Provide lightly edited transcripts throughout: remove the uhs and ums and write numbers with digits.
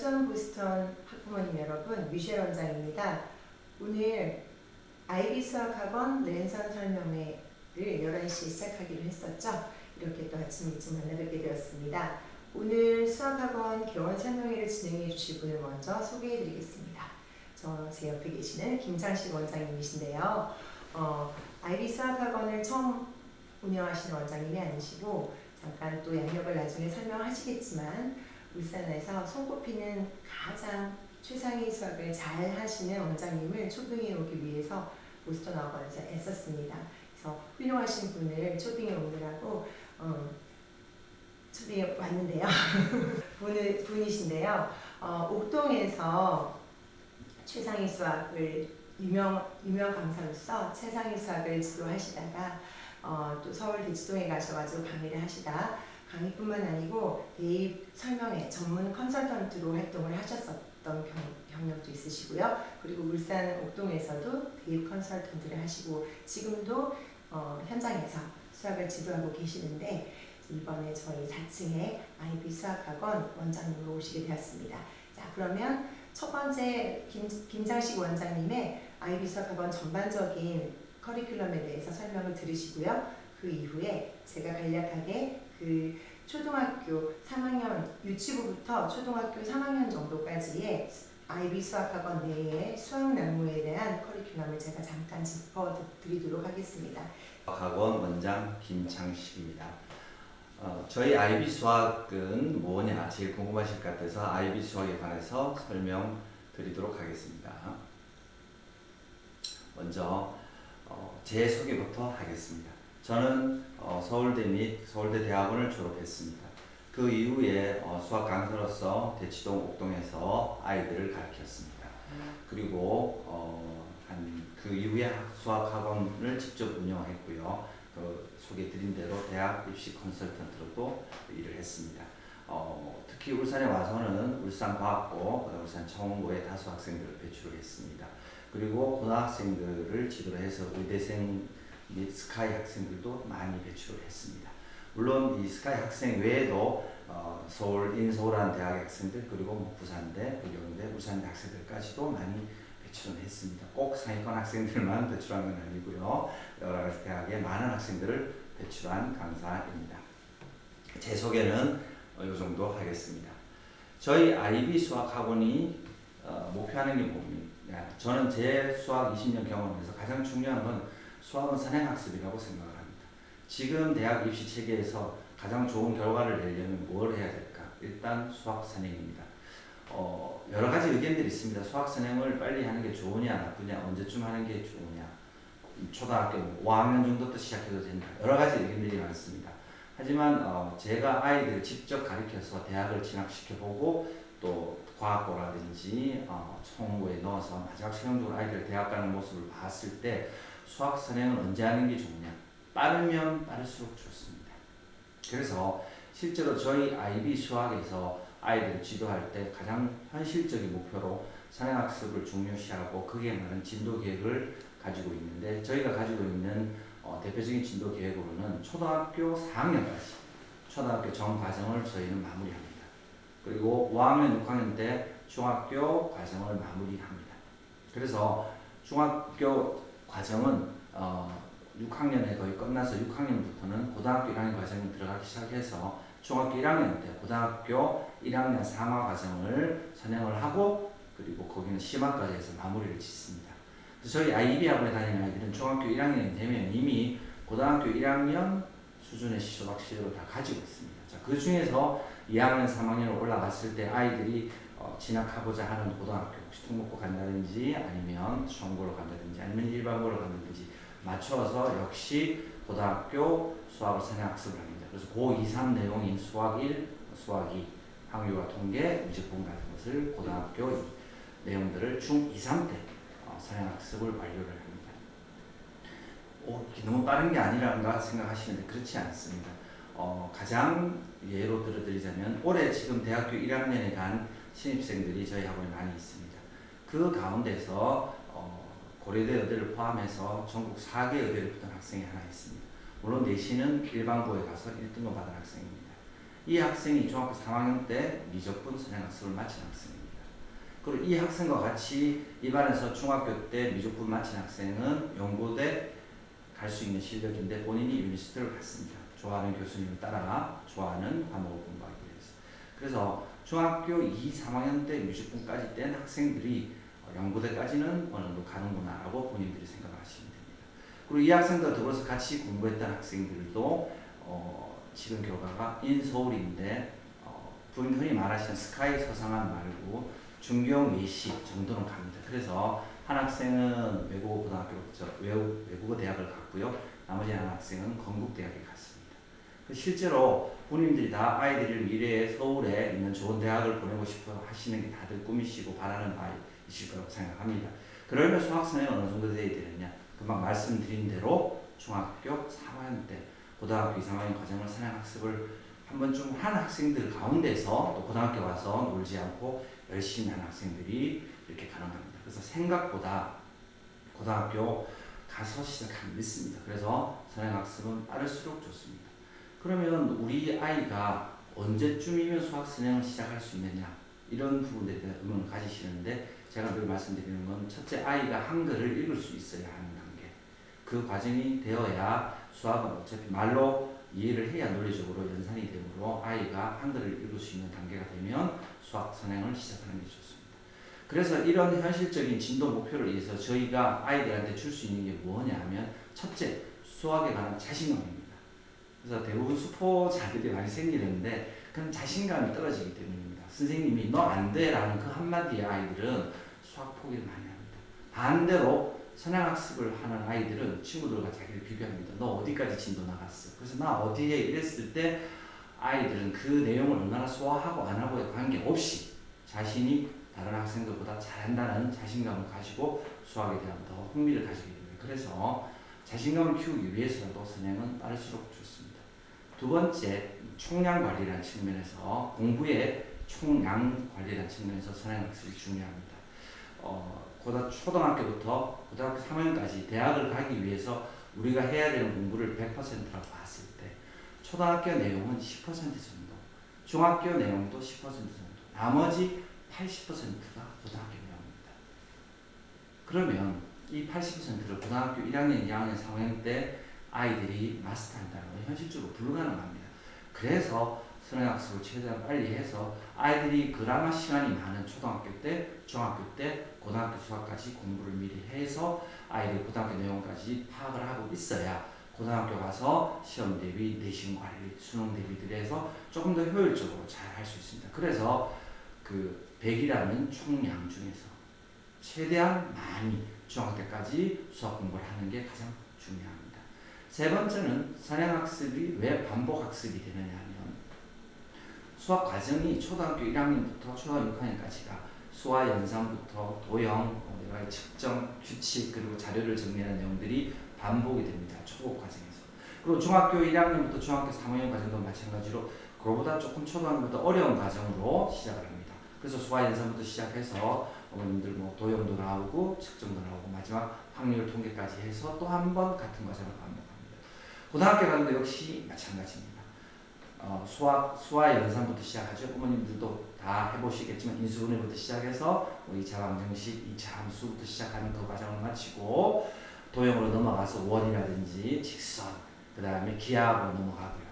수원 보스턴 학부모님 여러분, 미셸 원장입니다. 오늘 아이비 수학학원 랜선 설명회를 11시에 시작하기로 했었죠. 이렇게 또 아침 일찍 만나뵙게 되었습니다. 오늘 수학학원 개원 설명회를 진행해 주실 분을 먼저 소개해 드리겠습니다. 제 옆에 계시는 김창식 원장님이신데요. 아이비 수학학원을 처음 운영하시는 원장님이 아니시고 잠깐 또 양력을 나중에 설명하시겠지만 울산에서 손꼽히는 가장 최상위 수학을 잘 하시는 원장님을 초빙해 오기 위해서 보스턴 학원에서 애썼습니다. 그래서 훌륭하신 분을 초빙해 오느라고 초빙해 왔는데요. 분이신데요. 옥동에서 최상위 수학을 유명 강사로서 최상위 수학을 지도하시다가 또 서울 대치동에 가셔가지고 강의를 하시다 강의뿐만 아니고 대입 설명회 전문 컨설턴트로 활동을 하셨었던 경력도 있으시고요. 그리고 울산 옥동에서도 대입 컨설턴트를 하시고 지금도 현장에서 수학을 지도하고 계시는데 이번에 저희 4층에 아이비 수학학원 원장님으로 오시게 되었습니다. 자, 그러면 첫 번째 김장식 원장님의 아이비 수학학원 전반적인 커리큘럼에 대해서 설명을 들으시고요. 그 이후에 제가 간략하게 그 초등학교 3학년 유치부부터 초등학교 3학년 정도까지의 아이비 수학학원 내의 수학 난무에 대한 커리큘럼을 제가 잠깐 짚어드리도록 하겠습니다. 학원 원장 김창식입니다. 저희 아이비 수학은 뭐냐 제일 궁금하실 것 같아서 아이비 수학에 관해서 설명드리도록 하겠습니다. 먼저 제 소개부터 하겠습니다. 저는 서울대 및 서울대 대학원을 졸업했습니다. 그 이후에 수학 강사로서 대치동 옥동에서 아이들을 가르쳤습니다. 그리고 그 이후에 수학 학원을 직접 운영했고요. 소개드린 대로 대학 입시 컨설턴트로도 일을 했습니다. 특히 울산에 와서는 울산과학고, 울산청원고에 다수 학생들을 배출을 했습니다. 그리고 고등학생들을 지도를 해서 의대생 및 스카이 학생들도 많이 배출을 했습니다. 물론 이 스카이 학생 외에도 인서울한 대학 학생들 그리고 부산대, 부경대, 울산대 학생들까지도 많이 배출은 했습니다. 꼭 상위권 학생들만 배출한 건 아니고요. 여러 가지 대학의 많은 학생들을 배출한 강사입니다. 제 소개는 이 정도 하겠습니다. 저희 아이비 수학학원이 목표하는 게 뭡니까? 저는 제 수학 20년 경험에서 가장 중요한 건 수학은 선행학습이라고 생각을 합니다. 지금 대학 입시 체계에서 가장 좋은 결과를 내려면 뭘 해야 될까? 일단 수학 선행입니다. 여러 가지 의견들이 있습니다. 수학 선행을 빨리 하는 게 좋으냐 나쁘냐 언제쯤 하는 게 좋으냐 초등학교 5학년 정도부터 시작해도 된다. 여러 가지 의견들이 많습니다. 하지만 제가 아이들을 직접 가르쳐서 대학을 진학시켜보고 또 과학고라든지 총고에 넣어서 마지막 최종적으로 아이들 대학 가는 모습을 봤을 때 수학 선행은 언제 하는 게 좋냐? 빠르면 빠를수록 좋습니다. 그래서 실제로 저희 아이비 수학에서 아이들을 지도할 때 가장 현실적인 목표로 선행학습을 중요시하고 거기에 맞는 진도 계획을 가지고 있는데 저희가 가지고 있는 대표적인 진도 계획으로는 초등학교 4학년까지 초등학교 전 과정을 저희는 마무리합니다. 그리고 5학년, 6학년 때 중학교 과정을 마무리합니다. 그래서 중학교 과정은 6학년에 거의 끝나서 6학년부터는 고등학교 1학년 과정에 들어가기 시작해서 중학교 1학년 때 고등학교 1학년 3화 과정을 선행을 하고 그리고 거기는 심화까지 해서 마무리를 짓습니다. 그래서 저희 아이비 학원에 다니는 아이들은 중학교 1학년이 되면 이미 고등학교 1학년 수준의 수학 실력을 다 가지고 있습니다. 자, 그 중에서 2학년, 3학년으로 올라갔을 때 아이들이 진학하고자 하는 고등학교, 혹시 특목고 간다든지 아니면 청고로 간다든지 아니면 일반고로 간다든지 맞춰서 역시 고등학교 수학을 선행학습을 합니다. 그래서 고2, 3 내용인 수학 1, 수학 2, 항유와 통계, 미적분 같은 것을 고등학교 내용들을 중2, 3 때 선행학습을 완료를 합니다. 이게 너무 빠른 게 아니란가 생각하시는데 그렇지 않습니다. 가장 예로 들어드리자면 올해 지금 대학교 1학년에 간 신입생들이 저희 학원에 많이 있습니다. 그 가운데서 고려대 의대를 포함해서 전국 4개 의대를 붙은 학생이 하나 있습니다. 물론 내신은 일반고에 가서 1등급 받은 학생입니다. 이 학생이 중학교 3학년 때 미적분 선행학습을 마친 학생입니다. 그리고 이 학생과 같이 입안에서 중학교 때 미적분 마친 학생은 연고대 갈 수 있는 실력인데 본인이 유니스트를 갔습니다. 좋아하는 교수님을 따라 좋아하는 과목을 공부하기 위해서. 그래서 중학교 2, 3학년 때 미적분까지 뗀 학생들이 연고대까지는 어느 정도 가는구나 라고 본인들이 생각하시면 됩니다. 그리고 이 학생과 더불어서 같이 공부했던 학생들도 지금 교과가 인서울인데 흔히 말하시는 스카이 서상한 말고 중경 외시 정도는 갑니다. 그래서 한 학생은 외국어 대학을 갔고요. 나머지 한 학생은 건국대학에 갔습니다. 실제로 부모님들이 다 아이들을 미래에 서울에 있는 좋은 대학을 보내고 싶어 하시는 게 다들 꿈이시고 바라는 바이실 거라고 생각합니다. 그러면 수학선행이 어느 정도 돼야 되느냐? 금방 말씀드린 대로 중학교 3학년 때 고등학교 2, 3학년 과정을 선행학습을 한 번쯤 한 학생들 가운데서 또 고등학교 와서 놀지 않고 열심히 한 학생들이 이렇게 가능합니다. 그래서 생각보다 고등학교 가서 시작하면 늦습니다. 그래서 선행학습은 빠를수록 좋습니다. 그러면 우리 아이가 언제쯤이면 수학 선행을 시작할 수 있느냐 이런 부분에 대한 의문을 가지시는데 제가 늘 말씀드리는 건 첫째 아이가 한글을 읽을 수 있어야 하는 단계 그 과정이 되어야 수학은 어차피 말로 이해를 해야 논리적으로 연산이 되므로 아이가 한글을 읽을 수 있는 단계가 되면 수학 선행을 시작하는 게 좋습니다. 그래서 이런 현실적인 진도 목표를 위해서 저희가 아이들한테 줄 수 있는 게 뭐냐 하면 첫째 수학에 관한 자신감입니다. 그래서 대부분 수포자들이 많이 생기는데 그건 자신감이 떨어지기 때문입니다. 선생님이 너 안 돼 라는 그 한마디에 아이들은 수학 포기를 많이 합니다. 반대로 선행학습을 하는 아이들은 친구들과 자기를 비교합니다. 너 어디까지 진도 나갔어? 그래서 나 어디에 이랬을 때 아이들은 그 내용을 얼마나 소화하고 안 하고에 관계없이 자신이 다른 학생들보다 잘한다는 자신감을 가지고 수학에 대한 더 흥미를 가지게 됩니다. 그래서 자신감을 키우기 위해서라도 선행은 빠를수록 좋습니다. 두 번째, 총량 관리라는 측면에서 공부의 총량 관리라는 측면에서 선행학습이 중요합니다. 초등학교부터 고등학교 3학년까지 대학을 가기 위해서 우리가 해야 되는 공부를 100%라고 봤을 때 초등학교 내용은 10% 정도, 중학교 내용도 10% 정도, 나머지 80%가 고등학교 내용입니다. 그러면 이 80%를 고등학교 1학년, 2학년, 3학년 때 아이들이 마스터한다는 건 현실적으로 불가능합니다. 그래서 선행학습을 최대한 빨리 해서 아이들이 그나마 시간이 많은 초등학교 때, 중학교 때, 고등학교 수학까지 공부를 미리 해서 아이들 고등학교 내용까지 파악을 하고 있어야 고등학교 가서 시험 대비, 내신 관리, 수능 대비를 해서 조금 더 효율적으로 잘 할 수 있습니다. 그래서 그 100이라는 총량 중에서 최대한 많이 중학교 때까지 수학 공부를 하는 게 가장 중요합니다. 세 번째는 선행학습이 왜 반복학습이 되느냐 하면 수학 과정이 초등학교 1학년부터 초등학교 6학년까지가 수화 연산부터 도형, 여러 가지 측정, 규칙 그리고 자료를 정리하는 내용들이 반복이 됩니다. 초급 과정에서. 그리고 중학교 1학년부터 중학교 3학년 과정도 마찬가지로 그거보다 조금 초등학교보다 어려운 과정으로 시작을 합니다. 그래서 수화 연산부터 시작해서 어머님들 도형도 나오고 측정도 나오고 마지막 확률 통계까지 해서 또 한 번 같은 과정을 반복합니다. 고등학교 가는데 역시 마찬가지입니다. 수화 연산부터 시작하죠. 어머님들도 다 해보시겠지만 인수분해부터 시작해서 2차 방정식, 2차 함수부터 시작하는 그 과정을 마치고 도형으로 넘어가서 원이라든지 직선, 그 다음에 기하학으로 넘어가고요.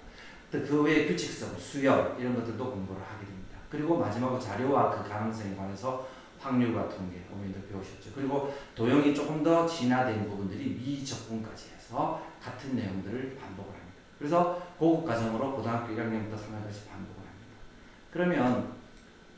또 그 외에 규칙성, 수열 이런 것들도 공부를 하게 됩니다. 그리고 마지막으로 자료와 그 가능성에 관해서 확률과 통계, 어머님들 배우셨죠. 그리고 도형이 조금 더 진화된 부분들이 미적분까지 해서 같은 내용들을 반복을 합니다. 그래서 고급 과정으로 고등학교 1학년부터 3학년까지 반복을 합니다. 그러면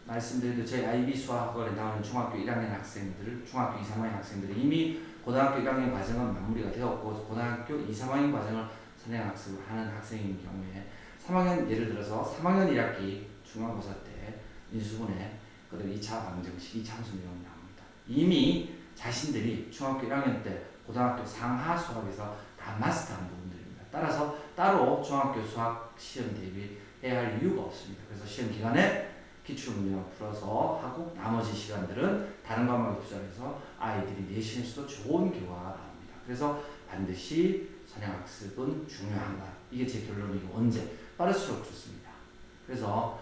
말씀드린 저희 IB 수학학원에 나오는 중학교 1학년 학생들, 중학교 2, 3학년 학생들이 이미 고등학교 1학년 과정은 마무리가 되었고 고등학교 2, 3학년 과정을 선행학습을 하는 학생인 경우에 3학년 예를 들어서 3학년 1학기 중간고사 때 인수분해 그리고 2차 방정식, 2차 함수 내용이 나옵니다. 이미 자신들이 중학교 1학년 때 고등학교 상하 수학에서 다 마스터한 부분들입니다. 따라서 따로 중학교 수학 시험 대비해야 할 이유가 없습니다. 그래서 시험 기간에 기출문제만 풀어서 하고 나머지 시간들은 다른 과목에 투자해서 아이들이 내신에서도 좋은 결과가 나옵니다. 그래서 반드시 선행학습은 중요한다. 이게 제 결론이고 언제? 빠를수록 좋습니다. 그래서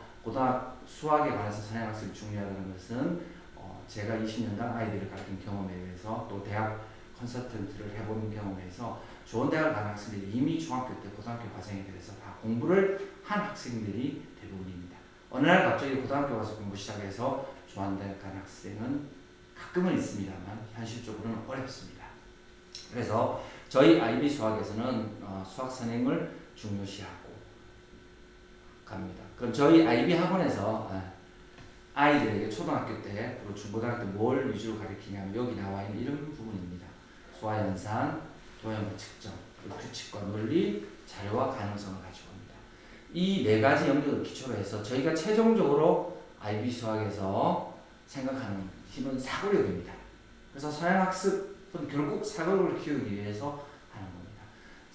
수학에 관해서 서양학습이 중요하다는 것은 제가 20년간 아이들을 가르친 경험에 의해서 또 대학 컨설턴트를 해보는 경험에 의해서 좋은 대학을 가는 학생들이 이미 중학교 때 고등학교 과정에 대해서 다 공부를 한 학생들이 대부분입니다. 어느 날 갑자기 고등학교 가서 공부 시작해서 좋은 대학 가는 학생은 가끔은 있습니다만 현실적으로는 어렵습니다. 그래서 저희 IB 수학에서는 수학 선행을 중요시하고 갑니다. 그럼 저희 IB 학원에서 아이들에게 초등학교 때 그리고 중고등학교 때 뭘 위주로 가르치냐면 여기 나와 있는 이런 부분입니다. 소화연산, 도형과 측정, 규칙과 논리, 자료와 가능성을 가지고 합니다. 이 네 가지 영역을 기초로 해서 저희가 최종적으로 IB 수학에서 생각하는 힘은 사고력입니다. 그래서 서양학습은 결국 사고력을 키우기 위해서 하는 겁니다.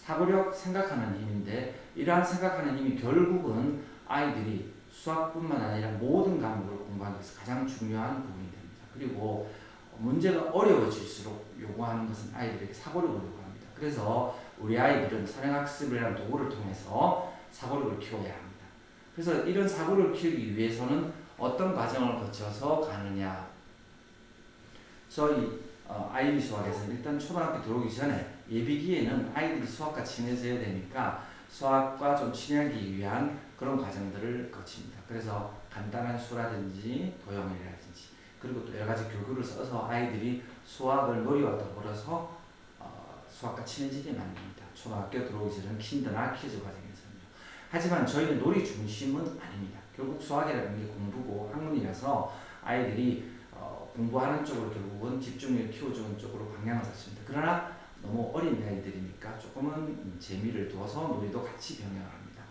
사고력, 생각하는 힘인데 이러한 생각하는 힘이 결국은 아이들이 수학뿐만 아니라 모든 과목을 공부하기 위해서 가장 중요한 부분이 됩니다. 그리고 문제가 어려워질수록 요구하는 것은 아이들에게 사고력을 요구합니다. 그래서 우리 아이들은 서양학습이라는 도구를 통해서 사고력을 키워야 합니다. 그래서 이런 사고력을 키우기 위해서는 어떤 과정을 거쳐서 가느냐. 저희 IB 수학에서는 일단 초등학교 들어오기 전에 예비기에는 아이들이 수학과 친해져야 되니까 수학과 좀 친해지기 위한 그런 과정들을 거칩니다. 그래서 간단한 수라든지 도형이라든지 그리고 또 여러 가지 교구를 써서 아이들이 수학을 놀이와 더불어서 수학과 친해지게 만듭니다. 초등학교 들어오기 전에는 킨더나 키즈 과정에서는요. 하지만 저희는 놀이 중심은 아닙니다. 결국 수학이라는 게 공부고 학문이라서 아이들이 공부하는 쪽으로 결국은 집중력을 키워주는 쪽으로 방향을 잡습니다. 그러나 너무 어린 아이들이니까 조금은 재미를 두어서 놀이도 같이 병행을 합니다.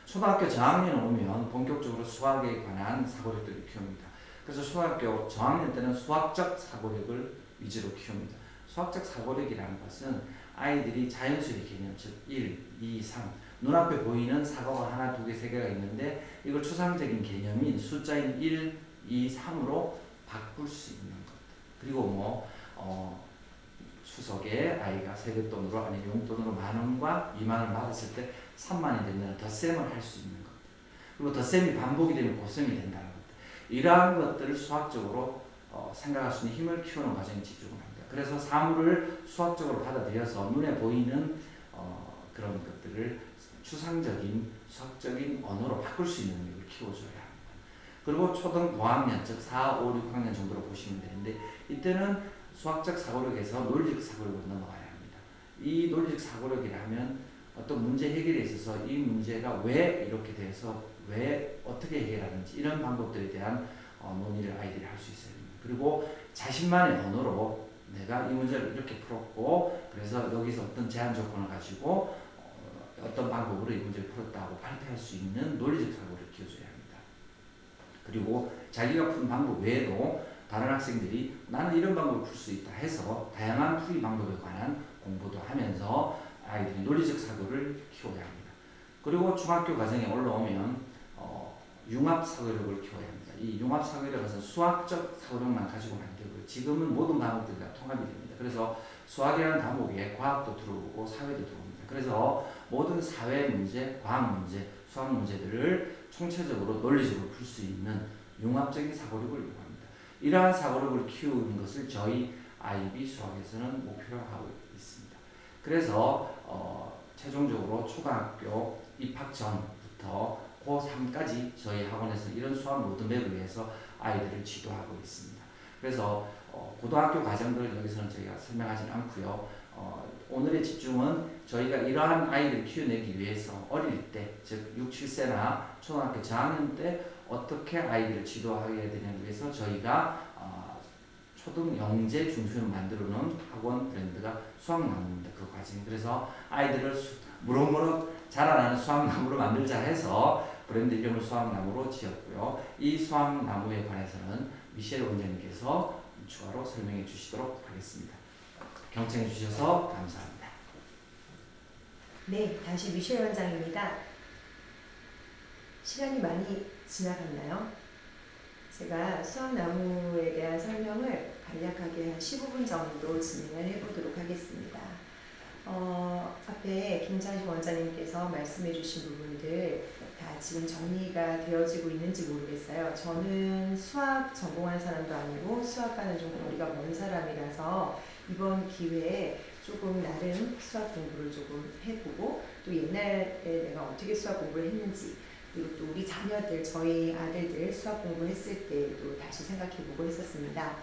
초등학교 저학년 오면 본격적으로 수학에 관한 사고력들을 키웁니다. 그래서 초등학교 저학년 때는 수학적 사고력을 위주로 키웁니다. 수학적 사고력이라는 것은 아이들이 자연수의 개념, 즉 1, 2, 3 눈앞에 보이는 사고가 하나, 두 개, 세 개가 있는데 이걸 추상적인 개념인 숫자인 1, 2, 3으로 바꿀 수 있는 것. 그리고 추석에 아이가 세뱃돈으로 아니면 용돈으로 10,000원과 20,000원 받았을 때 3만이 되면 덧셈을 할 수 있는 것. 그리고 덧셈이 반복이 되면 고셈이 된다는 것. 이러한 것들을 수학적으로 생각할 수 있는 힘을 키우는 과정에 집중을 합니다. 그래서 사물을 수학적으로 받아들여서 눈에 보이는 그런 것들을 추상적인 수학적인 언어로 바꿀 수 있는 능력을 키워줘야 합니다. 그리고 초등 고학년, 즉 4, 5, 6학년 정도로 보시면 되는데 이때는 수학적 사고력에서 논리적 사고력으로 넘어가야 합니다. 이 논리적 사고력이라면 어떤 문제 해결에 있어서 이 문제가 왜 이렇게 돼서 왜 어떻게 해결하는지 이런 방법들에 대한 논의를 아이들이 할 수 있어야 됩니다. 그리고 자신만의 언어로 내가 이 문제를 이렇게 풀었고 그래서 여기서 어떤 제한 조건을 가지고 어떤 방법으로 이 문제를 풀었다고 발표할 수 있는 논리적 사고를 키워줘야 합니다. 그리고 자기가 푼 방법 외에도 다른 학생들이 나는 이런 방법을 풀 수 있다 해서 다양한 풀이 방법에 관한 공부도 하면서 아이들이 논리적 사고를 키워야 합니다. 그리고 중학교 과정에 올라오면 융합 사고력을 키워야 합니다. 이 융합 사고력은 수학적 사고력만 가지고는 안 되고요. 지금은 모든 과목들이 다 통합이 됩니다. 그래서 수학이라는 과목에 과학도 들어오고 사회도 들어옵니다. 그래서 모든 사회 문제, 과학 문제, 수학 문제들을 총체적으로 논리적으로 풀 수 있는 융합적인 사고력을 요구합니다. 이러한 사고력을 키우는 것을 저희 IB 수학에서는 목표로 하고 있습니다. 그래서 최종적으로 초등학교 입학 전부터 고3까지 저희 학원에서 이런 수학 로드맵을 위해서 아이들을 지도하고 있습니다. 그래서 고등학교 과정들을 여기서는 저희가 설명하지는 않고요. 오늘의 집중은 저희가 이러한 아이들을 키워내기 위해서 어릴 때, 즉 6, 7세나 초등학교 저학년 때 어떻게 아이들을 지도하게 되냐에 위해서 저희가 초등 영재 중심으로 만들어 놓은 학원 브랜드가 수학나무입니다. 그 과정이. 그래서 아이들을 무럭무럭 자라나는 수학나무로 만들자 해서 브랜드 이름을 수학나무로 지었고요. 이 수학나무에 관해서는 미셸 원장님께서 추가로 설명해 주시도록 하겠습니다. 경청해 주셔서 감사합니다. 네, 다시 미셸 원장입니다. 시간이 많이 지나갔나요? 제가 수학나무에 대한 설명을 간략하게 한 15분 정도 진행을 해보도록 하겠습니다. 앞에 김찬식 원장님께서 말씀해 주신 부분들 다 지금 정리가 되어지고 있는지 모르겠어요. 저는 수학 전공한 사람도 아니고 수학과는 좀 거리가 먼 사람이라서 이번 기회에 조금 나름 수학 공부를 조금 해보고 또 옛날에 내가 어떻게 수학 공부를 했는지 그리고 또 우리 자녀들, 저희 아들들 수학 공부했을 때도 다시 생각해보고 했었습니다.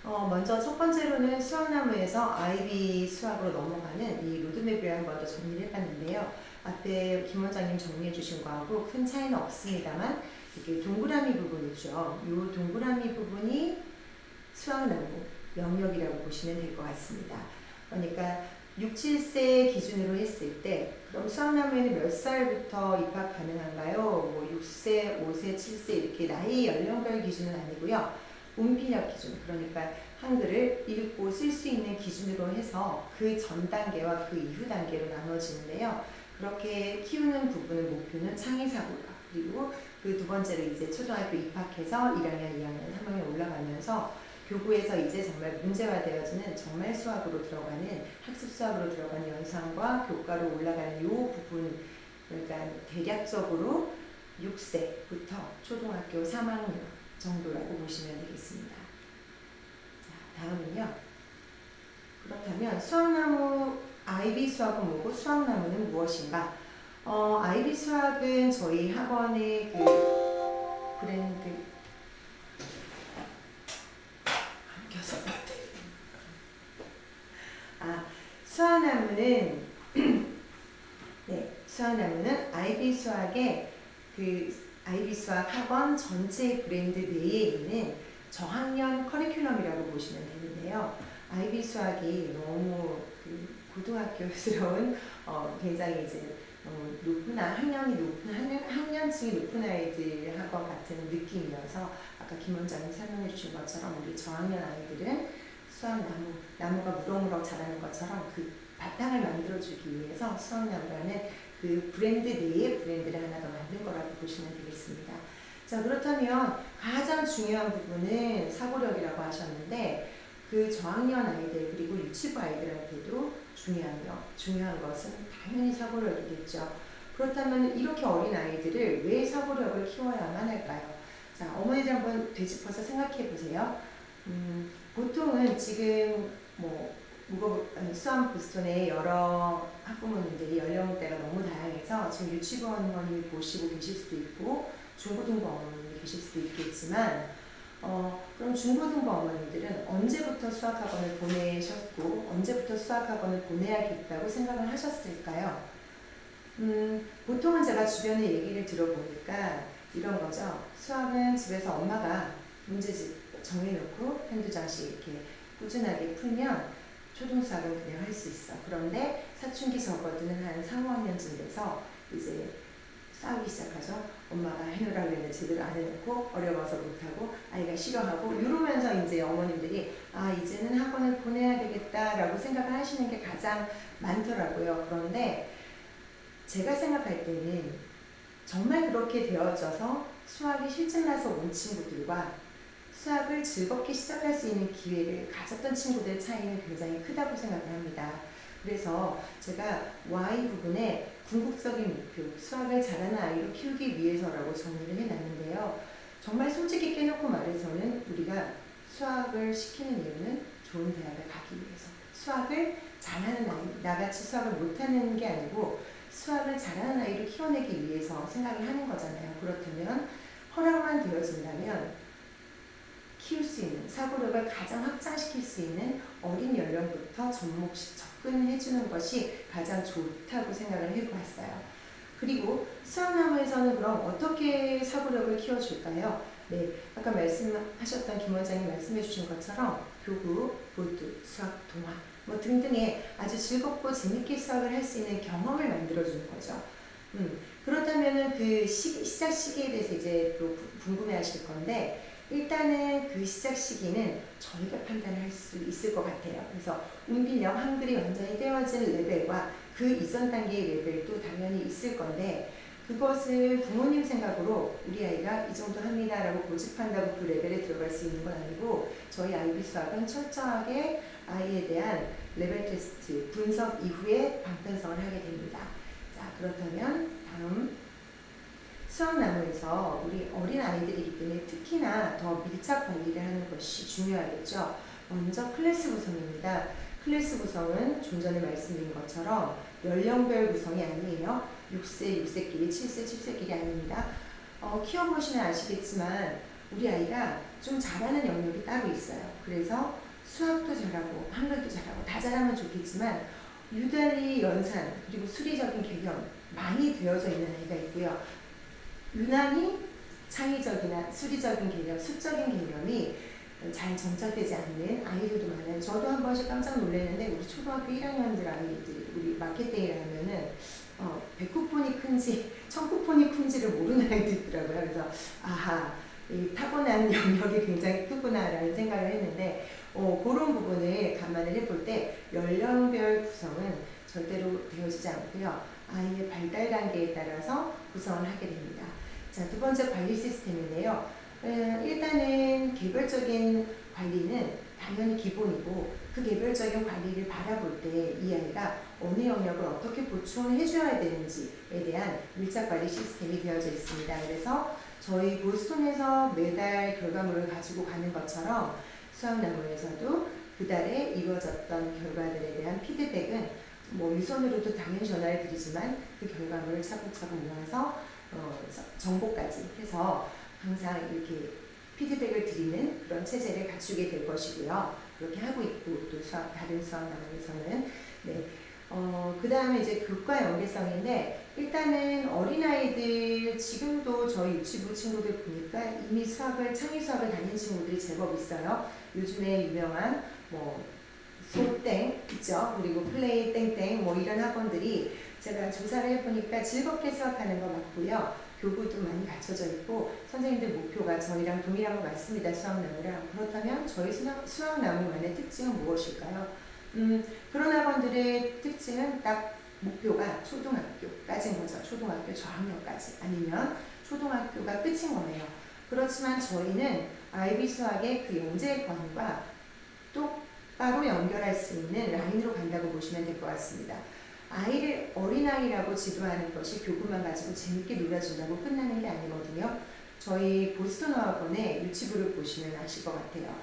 먼저 첫 번째로는 수학나무에서 아이비 수학으로 넘어가는 이 로드맵을 한번 더 정리를 해봤는데요. 앞에 김 원장님 정리해 주신 거하고 큰 차이는 없습니다만 이렇게 동그라미 부분이죠. 이 동그라미 부분이 수학나무 영역이라고 보시면 될 것 같습니다. 그러니까 6, 7세 기준으로 했을 때 그럼 수학나무에는 몇 살부터 입학 가능한가요? 뭐 6세, 5세, 7세 이렇게 나이 연령별 기준은 아니고요. 운필력 기준, 그러니까 한글을 읽고 쓸 수 있는 기준으로 해서 그 전 단계와 그 이후 단계로 나눠지는데요. 그렇게 키우는 부분은 목표는 창의사고력, 그리고 그 두 번째로 이제 초등학교 입학해서 1학년, 2학년, 3학년 올라가면서 교구에서 이제 정말 문제화되어지는 정말 수학으로 들어가는 학습 수학으로 들어가는 연산과 교과로 올라가는 이 부분, 그러니까 대략적으로 6세부터 초등학교 3학년 정도라고 보시면 되겠습니다. 자, 다음은요. 그렇다면 수학나무 아이비 수학은 뭐고 수학나무는 무엇인가? 아이비 수학은 저희 학원의 그 브랜드 수학나무는 네, 수학나무는 아이비 수학의 그 아이비 수학 학원 전체 브랜드 내에 있는 저학년 커리큘럼이라고 보시면 되는데요. 아이비 수학이 너무 그 고등학교스러운 굉장히 이제 높은 학년이 높은 학년층이 높은 아이들 학원 같은 느낌이어서 아까 김 원장님 설명해 주신 것처럼 우리 저학년 아이들은 수학나무 나무가 무럭무럭 자라는 것처럼 그 바탕을 만들어주기 위해서 수학나무라는 그 브랜드 내에 브랜드를 하나 더 만든 거라고 보시면 되겠습니다. 자, 그렇다면 가장 중요한 부분은 사고력이라고 하셨는데 그 저학년 아이들 그리고 유치부 아이들한테도 중요한 것은 당연히 사고력이겠죠. 그렇다면 이렇게 어린 아이들을 왜 사고력을 키워야만 할까요? 자, 어머니들 한번 되짚어서 생각해 보세요. 보통은 지금 수원 보스턴의 여러 학부모님들이 연령대가 너무 다양해서 지금 유치부 어머님이 보시고 계실 수도 있고 중고등부 어머님이 계실 수도 있겠지만 그럼 중고등부 어머님들은 언제부터 수학학원을 보내셨고 언제부터 수학학원을 보내야겠다고 생각을 하셨을까요? 보통은 제가 주변에 얘기를 들어보니까 이런 거죠. 수학은 집에서 엄마가 문제집 정해놓고 한두 장씩 이렇게 꾸준하게 풀면 초등수학은 그냥 할 수 있어. 그런데 사춘기 접어드는 한 3, 5학년쯤 돼서 이제 싸우기 시작하죠. 엄마가 해놓으라고 했는데 제대로 안 해놓고 어려워서 못하고 아이가 싫어하고 이러면서 이제 어머님들이 이제는 학원을 보내야 되겠다라고 생각을 하시는 게 가장 많더라고요. 그런데 제가 생각할 때는 정말 그렇게 되어져서 수학이 실증나서 온 친구들과 수학을 즐겁게 시작할 수 있는 기회를 가졌던 친구들의 차이는 굉장히 크다고 생각을 합니다. 그래서 제가 Y 부분에 궁극적인 목표, 수학을 잘하는 아이로 키우기 위해서라고 정리를 해놨는데요. 정말 솔직히 깨놓고 말해서는 우리가 수학을 시키는 이유는 좋은 대학을 가기 위해서. 수학을 잘하는 아이, 나같이 수학을 못하는 게 아니고 수학을 잘하는 아이로 키워내기 위해서 생각을 하는 거잖아요. 그렇다면 허락만 되어진다면 키울 수 있는, 사고력을 가장 확장시킬 수 있는 어린 연령부터 접근해주는 것이 가장 좋다고 생각을 해보았어요. 그리고 수학나무에서는 그럼 어떻게 사고력을 키워줄까요? 네, 아까 말씀하셨던 김 원장님 말씀해 주신 것처럼 교구, 보드, 수학, 동화 등등의 아주 즐겁고 재밌게 수학을 할 수 있는 경험을 만들어주는 거죠. 그렇다면 그 시작 시기에 대해서 이제 또 궁금해 하실 건데 일단은 그 시작 시기는 저희가 판단할 수 있을 것 같아요. 그래서 운필력, 한글이 완전히 떼어진 레벨과 그 이전 단계의 레벨도 당연히 있을 건데 그것을 부모님 생각으로 우리 아이가 이 정도 합니다라고 고집한다고 그 레벨에 들어갈 수 있는 건 아니고 저희 아이비 수학은 철저하게 아이에 대한 레벨 테스트 분석 이후에 방편성을 하게 됩니다. 자, 그렇다면 다음 수학나무에서 우리 어린 아이들이기 때문에 특히나 더 밀착 관리를 하는 것이 중요하겠죠. 먼저 클래스 구성입니다. 클래스 구성은 좀 전에 말씀드린 것처럼 연령별 구성이 아니에요. 6세, 6세끼리, 7세, 7세끼리 아닙니다. 키워보시면 아시겠지만 우리 아이가 좀 잘하는 영역이 따로 있어요. 그래서 수학도 잘하고 한글도 잘하고 다 잘하면 좋겠지만 유달리 연산 그리고 수리적인 개념 많이 되어져 있는 아이가 있고요. 유난히 창의적이나 수리적인 개념, 수적인 개념이 잘 정착되지 않는 아이들도 많아요. 저도 한 번씩 깜짝 놀랐는데 우리 초등학교 1학년들 아이들이 우리 마케팅을 하면은 100쿠폰이 큰지 1000쿠폰이 큰지를 모르는 아이도 있더라고요. 그래서 아하, 이 타고난 영역이 굉장히 크구나라는 생각을 했는데 그런 부분을 감안을 해볼 때 연령별 구성은 절대로 되어지지 않고요. 아이의 발달 단계에 따라서 구성을 하게 됩니다. 자, 두 번째 관리 시스템인데요. 일단은 개별적인 관리는 당연히 기본이고 그 개별적인 관리를 바라볼 때 이 아이가 어느 영역을 어떻게 보충을 해줘야 되는지에 대한 밀착 관리 시스템이 되어져 있습니다. 그래서 저희 보스턴에서 매달 결과물을 가지고 가는 것처럼 수학나무에서도 그 달에 이루어졌던 결과들에 대한 피드백은 유선으로도 당연히 전화를 드리지만 그 결과물을 차곡차곡 모아서 정보까지 해서 항상 이렇게 피드백을 드리는 그런 체제를 갖추게 될 것이고요. 그렇게 하고 있고 또 다른 수학나무에서는 그 다음에 이제 교과 연계성인데 일단은 어린아이들 지금도 저희 유치부 친구들 보니까 이미 창의 수학을 다니는 친구들이 제법 있어요. 요즘에 유명한 소땡 있죠. 그리고 플레이 땡땡 이런 학원들이 제가 조사를 해보니까 즐겁게 수학하는 거 맞고요. 교구도 많이 갖춰져 있고 선생님들 목표가 저희랑 동일한 것 같습니다. 수학나무랑. 그렇다면 저희 수학나무만의 특징은 무엇일까요? 그런 학원들의 특징은 딱 목표가 초등학교까지인 거죠. 초등학교 저학년까지 아니면 초등학교가 끝인 거예요. 그렇지만 저희는 IB 수학의 그 영재권과 똑바로 연결할 수 있는 라인으로 간다고 보시면 될 것 같습니다. 어린아이라고 지도하는 것이 교구만 가지고 재밌게 놀아준다고 끝나는 게 아니거든요. 저희 보스턴 어학원의 유치부를 보시면 아실 것 같아요.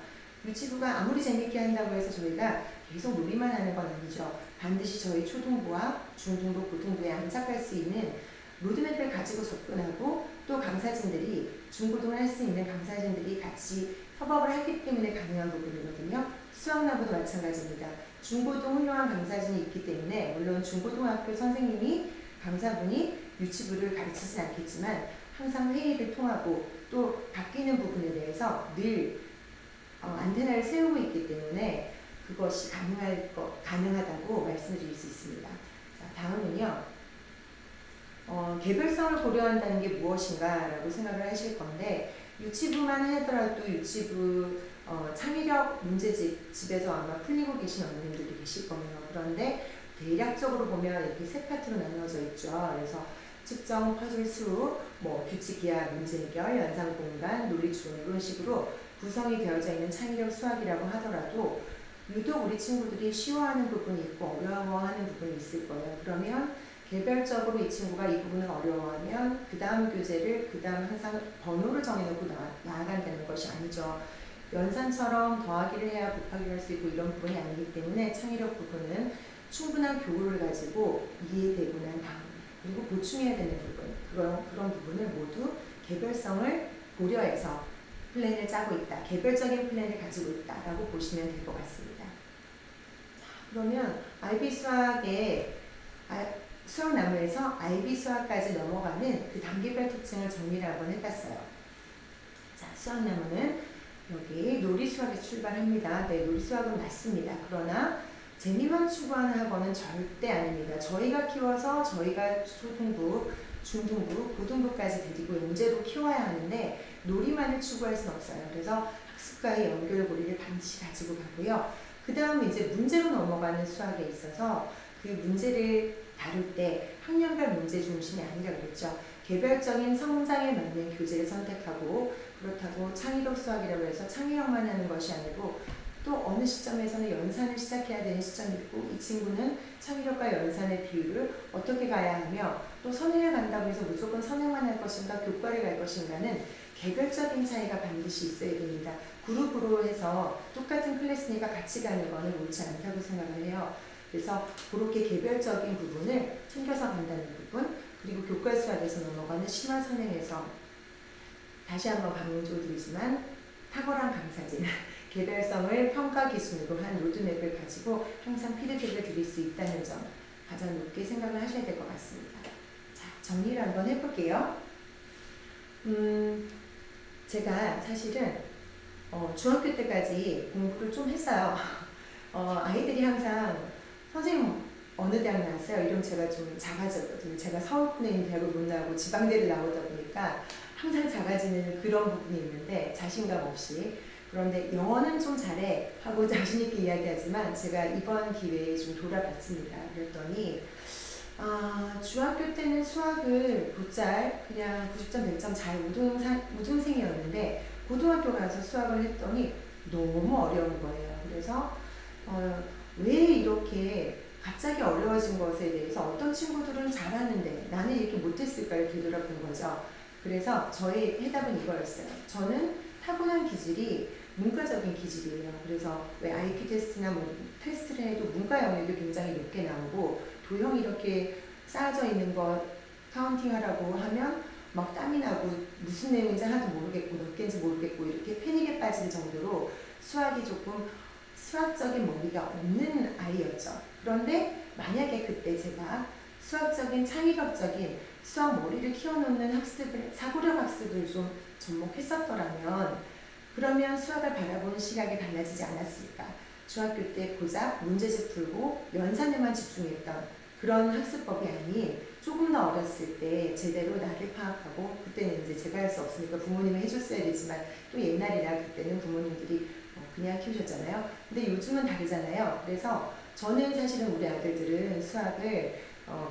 유치부가 아무리 재밌게 한다고 해서 저희가 계속 놀이만 하는 건 아니죠. 반드시 저희 초등부와 중등부, 고등부에 안착할 수 있는 로드맵을 가지고 접근하고 또 강사진들이 중고등을 할 수 있는 강사진들이 같이 협업을 하기 때문에 가능한 부분이거든요. 수학나무도 마찬가지입니다. 중고등 훌륭한 강사진이 있기 때문에 물론 중고등학교 선생님이 강사분이 유치부를 가르치진 않겠지만 항상 회의를 통하고 또 바뀌는 부분에 대해서 늘 안테나를 세우고 있기 때문에 그것이 가능하다고 말씀드릴 수 있습니다. 자, 다음은요. 개별성을 고려한다는 게 무엇인가 라고 생각을 하실 건데 유치부만 하더라도 유치부 창의력 문제집에서 아마 풀리고 계신 어머님들도 계실 거예요. 그런데 대략적으로 보면 이렇게 세 파트로 나누어져 있죠. 그래서 측정, 퍼즐 수, 규칙 기하 문제 해결, 연상 공간, 논리 추론 이런 식으로 구성이 되어져 있는 창의력 수학이라고 하더라도 유독 우리 친구들이 쉬워하는 부분이 있고 어려워하는 부분이 있을 거예요. 그러면 개별적으로 이 친구가 이 부분을 어려워하면 그 다음 교재를 그 다음 항상 번호를 정해놓고 나아간다는 것이 아니죠. 연산처럼 더하기를 해야 곱하기를 할 수 있고 이런 부분이 아니기 때문에 창의력 부분은 충분한 교구를 가지고 이해되고 난 다음에 그리고 보충해야 되는 부분 그런 부분을 모두 개별성을 고려해서 플랜을 짜고 있다. 개별적인 플랜을 가지고 있다라고 보시면 될 것 같습니다. 자, 그러면 IB 수학의 수학나무에서 IB 수학까지 넘어가는 그 단계별 특징을 정리를 한번 해봤어요. 자, 수학나무는 여기 놀이수학에서 출발합니다. 네, 놀이수학은 맞습니다. 그러나 재미만 추구하는 학원은 절대 아닙니다. 저희가 키워서 저희가 초등부, 중등부, 고등부까지 데리고 영재로 키워야 하는데 놀이만을 추구할 수는 없어요. 그래서 학습과의 연결고리를 반드시 가지고 가고요. 그 다음 이제 문제로 넘어가는 수학에 있어서 그 문제를 다룰 때 학년별 문제 중심이 아니라 그랬죠. 개별적인 성장에 맞는 교재를 선택하고 그렇다고 창의력 수학이라고 해서 창의력만 하는 것이 아니고 또 어느 시점에서는 연산을 시작해야 되는 시점이 있고 이 친구는 창의력과 연산의 비율을 어떻게 가야 하며 또 선행을 간다고 해서 무조건 선행만 할 것인가 교과를 갈 것인가는 개별적인 차이가 반드시 있어야 됩니다. 그룹으로 해서 똑같은 클래스니까 같이 가는 거는 옳지 않다고 생각을 해요. 그래서 그렇게 개별적인 부분을 챙겨서 간다는 부분, 그리고 교과 수학에서 넘어가는 심화 선행에서 다시 한번 강조드리지만 탁월한 강사진, 개별성을 평가 기준으로 한 로드맵을 가지고 항상 피드백을 드릴 수 있다는 점 가장 높게 생각을 하셔야 될 것 같습니다. 자, 정리를 한번 해볼게요. 제가 사실은 중학교 때까지 공부를 좀 했어요. 아이들이 항상 선생님 어느 대학 나왔어요? 이러면 제가 좀 작아졌거든요. 제가 서울권에 있는 대학을 못 나오고 지방대를 나오다 보니까 항상 작아지는 그런 부분이 있는데 자신감 없이. 그런데 영어는 좀 잘해 하고 자신있게 이야기하지만 제가 이번 기회에 좀 돌아봤습니다. 그랬더니 중학교 때는 수학을 곧잘 그냥 90점 100점 잘 우등생이었는데 고등학교 가서 수학을 했더니 너무 어려운 거예요. 그래서 왜 이렇게 갑자기 어려워진 것에 대해서 어떤 친구들은 잘하는데 나는 이렇게 못했을까를 되돌아본 거죠. 그래서 저의 해답은 이거였어요. 저는 타고난 기질이 문과적인 기질이에요. 그래서 왜 IQ 테스트나 뭐 테스트를 해도 문과 영역이 굉장히 높게 나오고 도형 이렇게 쌓아져 있는 것 카운팅 하라고 하면 막 땀이 나고 무슨 내용인지 하나도 모르겠고 몇 개인지 모르겠고 이렇게 패닉에 빠질 정도로 수학이 조금 수학적인 머리가 없는 아이였죠. 그런데 만약에 그때 제가 수학적인 창의력적인 수학 머리를 키워놓는 학습을 사고력 학습을 좀 접목했었더라면 그러면 수학을 바라보는 시각이 달라지지 않았을까. 중학교 때 고작 문제집 풀고 연산에만 집중했던 그런 학습법이 아닌 조금 더 어렸을 때 제대로 나를 파악하고 그때는 이제 제가 할 수 없으니까 부모님이 해줬어야 되지만 또 옛날이나 그때는 부모님들이 그냥 키우셨잖아요. 근데 요즘은 다르잖아요. 그래서 저는 사실은 우리 아들들은 수학을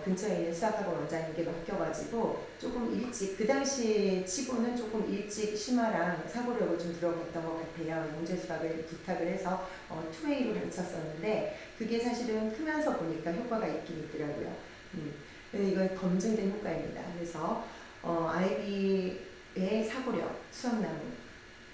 근처에 있는 수학학원 원장님께 맡겨가지고 조금 일찍 그 당시 치고는 조금 일찍 심화랑 사고력을 좀 들어갔던 것 같아요. 영재 수학을 부탁을 해서 투웨이로 가르쳤었는데 그게 사실은 크면서 보니까 효과가 있긴 있더라고요. 이건 검증된 효과입니다. 그래서 아이비의 사고력, 수학나무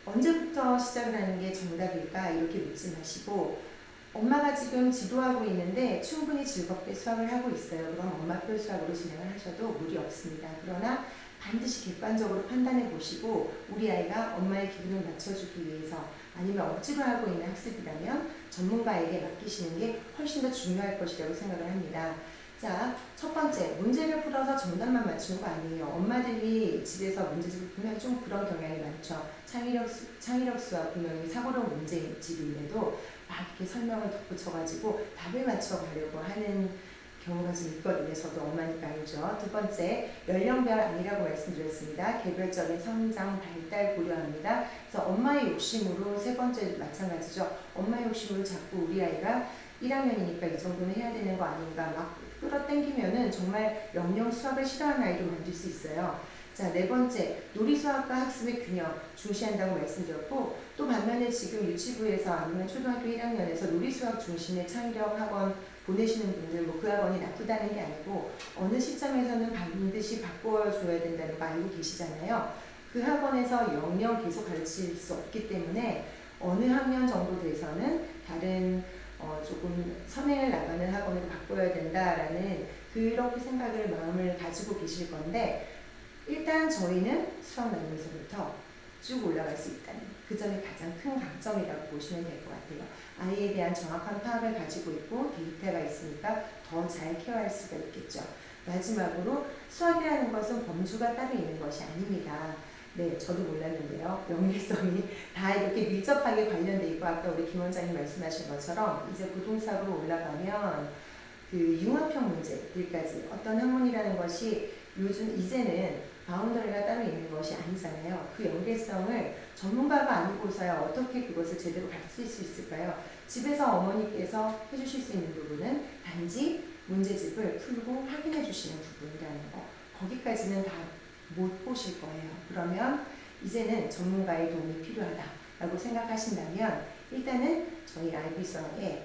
언제부터 시작을 하는 게 정답일까 이렇게 묻지 마시고 엄마가 지금 지도하고 있는데 충분히 즐겁게 수학을 하고 있어요. 그럼 엄마표 수학으로 진행을 하셔도 무리 없습니다. 그러나 반드시 객관적으로 판단해 보시고 우리 아이가 엄마의 기분을 맞춰주기 위해서 아니면 억지로 하고 있는 학습이라면 전문가에게 맡기시는 게 훨씬 더 중요할 것이라고 생각을 합니다. 자, 첫 번째, 문제를 풀어서 정답만 맞추는 거 아니에요. 엄마들이 집에서 문제집을 풀면 좀 그런 경향이 많죠. 창의력 수학 분명히 사고력 문제집인데도 막 이렇게 설명을 덧붙여가지고 답을 맞춰가려고 하는 경우가 좀 있거든요. 저도 엄마니까 알죠. 두 번째, 연령별 아니라고 말씀드렸습니다. 개별적인 성장, 발달 고려합니다. 그래서 엄마의 욕심으로 세 번째 마찬가지죠. 엄마의 욕심으로 자꾸 우리 아이가 1학년이니까 이 정도는 해야 되는 거 아닌가 막 끌어당기면은 정말 영영 수학을 싫어하는 아이로 만들 수 있어요. 자, 네 번째, 놀이수학과 학습의 균형 중시한다고 말씀드렸고 또 반면에 지금 유치부에서 아니면 초등학교 1학년에서 놀이수학 중심의 창의력 학원 보내시는 분들 뭐 그 학원이 나쁘다는 게 아니고 어느 시점에서는 반드시 바꿔줘야 된다는 거 알고 계시잖아요. 그 학원에서 영영 계속 가르칠 수 없기 때문에 어느 학년 정도 돼서는 다른 조금 선행을 나가는 학원으로 바꿔야 된다라는 그렇게 생각을 마음을 가지고 계실 건데 일단 저희는 수학 나누면서부터 쭉 올라갈 수 있다는 그 점이 가장 큰 강점이라고 보시면 될 것 같아요. 아이에 대한 정확한 파악을 가지고 있고 데이터가 있으니까 더 잘 케어할 수가 있겠죠. 마지막으로 수학이라는 것은 범주가 따로 있는 것이 아닙니다. 네, 저도 몰랐는데요. 연계성이 다 이렇게 밀접하게 관련돼 있고 아까 우리 김 원장님 말씀하신 것처럼 이제 고등수학으로 올라가면 그 융합형 문제들까지 어떤 학문이라는 것이 요즘 이제는 바운더리가 따로 있는 것이 아니잖아요. 그 연계성을 전문가가 아니고서야 어떻게 그것을 제대로 가르칠 수 있을까요? 집에서 어머니께서 해주실 수 있는 부분은 단지 문제집을 풀고 확인해 주시는 부분이라는 거. 거기까지는 다 못 보실 거예요. 그러면 이제는 전문가의 도움이 필요하다라고 생각하신다면 일단은 저희 IB 수학의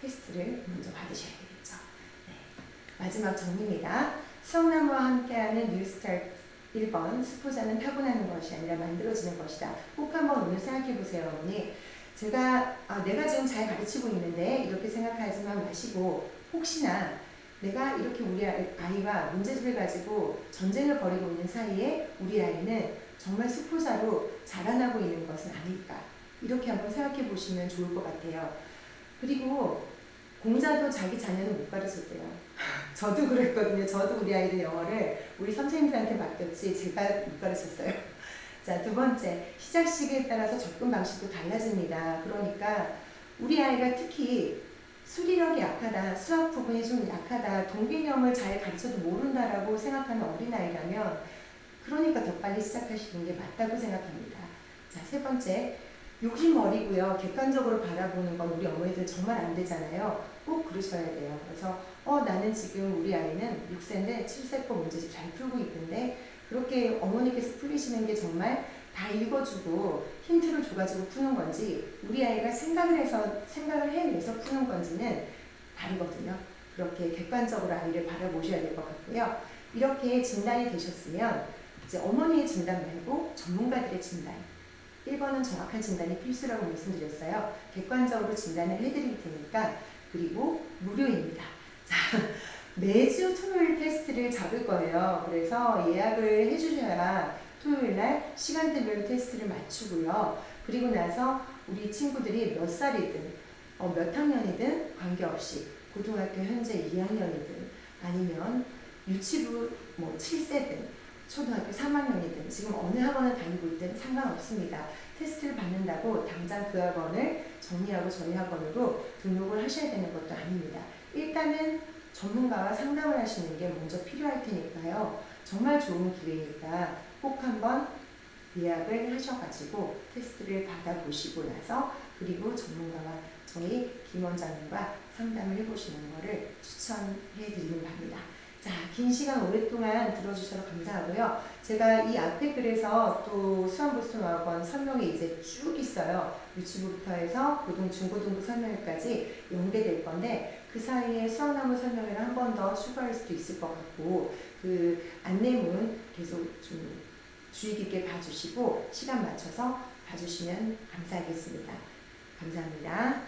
테스트를 먼저 받으셔야 되겠죠. 네. 마지막 정리입니다. 수학나무와 함께하는 뉴스타트 1번 수포자는 타고나는 것이 아니라 만들어지는 것이다. 꼭 한번 오늘 생각해 보세요, 어머니. 제가 내가 지금 잘 가르치고 있는데 이렇게 생각하지만 마시고 혹시나 내가 이렇게 우리 아이와 문제집을 가지고 전쟁을 벌이고 있는 사이에 우리 아이는 정말 수포자로 자라나고 있는 것은 아닐까. 이렇게 한번 생각해 보시면 좋을 것 같아요. 그리고 공자도 자기 자녀는 못 가르쳤대요. 저도 그랬거든요. 저도 우리 아이들 영어를 우리 선생님들한테 맡겼지 제가 못 가르쳤어요. 자, 두 번째, 시작 시기에 따라서 접근 방식도 달라집니다. 그러니까 우리 아이가 특히 수리력이 약하다, 수학 부분이 좀 약하다, 동기념을 잘 가르쳐도 모른다라고 생각하는 어린아이라면 그러니까 더 빨리 시작하시는 게 맞다고 생각합니다. 자, 세 번째, 욕심어리고요. 객관적으로 바라보는 건 우리 어머니들 정말 안 되잖아요. 꼭 그러셔야 돼요. 그래서 나는 지금 우리 아이는 6세인데 7세법 문제집 잘 풀고 있는데 그렇게 어머니께서 풀리시는 게 정말 다 읽어주고 힌트를 줘가지고 푸는 건지 우리 아이가 생각을 해내서 푸는 건지는 다르거든요. 그렇게 객관적으로 아이를 바라보셔야 될 것 같고요. 이렇게 진단이 되셨으면 이제 어머니의 진단 말고 전문가들의 진단 1번은 정확한 진단이 필수라고 말씀드렸어요. 객관적으로 진단을 해드릴 테니까 그리고 무료입니다. 자, 매주 토요일 테스트를 잡을 거예요. 그래서 예약을 해주셔야 토요일날 시간대별로 테스트를 맞추고요. 그리고 나서 우리 친구들이 몇 살이든 몇 학년이든 관계없이 고등학교 현재 2학년이든 아니면 유치부 7세든 초등학교 3학년이든 지금 어느 학원을 다니고 있든 상관없습니다. 테스트를 받는다고 당장 그 학원을 정리하고 저희 학원으로 등록을 하셔야 되는 것도 아닙니다. 일단은 전문가와 상담을 하시는 게 먼저 필요할 테니까요. 정말 좋은 기회니까 꼭 한번 예약을 하셔가지고 테스트를 받아보시고 나서 그리고 전문가와 저희 김 원장님과 상담을 해보시는 것을 추천해 드리는 바입니다. 자, 긴 시간 오랫동안 들어주셔서 감사하고요. 제가 이 앞에 글에서 또 수원보스턴학원 설명이 이제 쭉 있어요. 유치부부터 해서 중고등부 설명까지 연계될 건데 그 사이에 수학나무 설명회를 한 번 더 추가할 수도 있을 것 같고 그 안내문 계속 좀 주의 깊게 봐주시고 시간 맞춰서 봐주시면 감사하겠습니다. 감사합니다.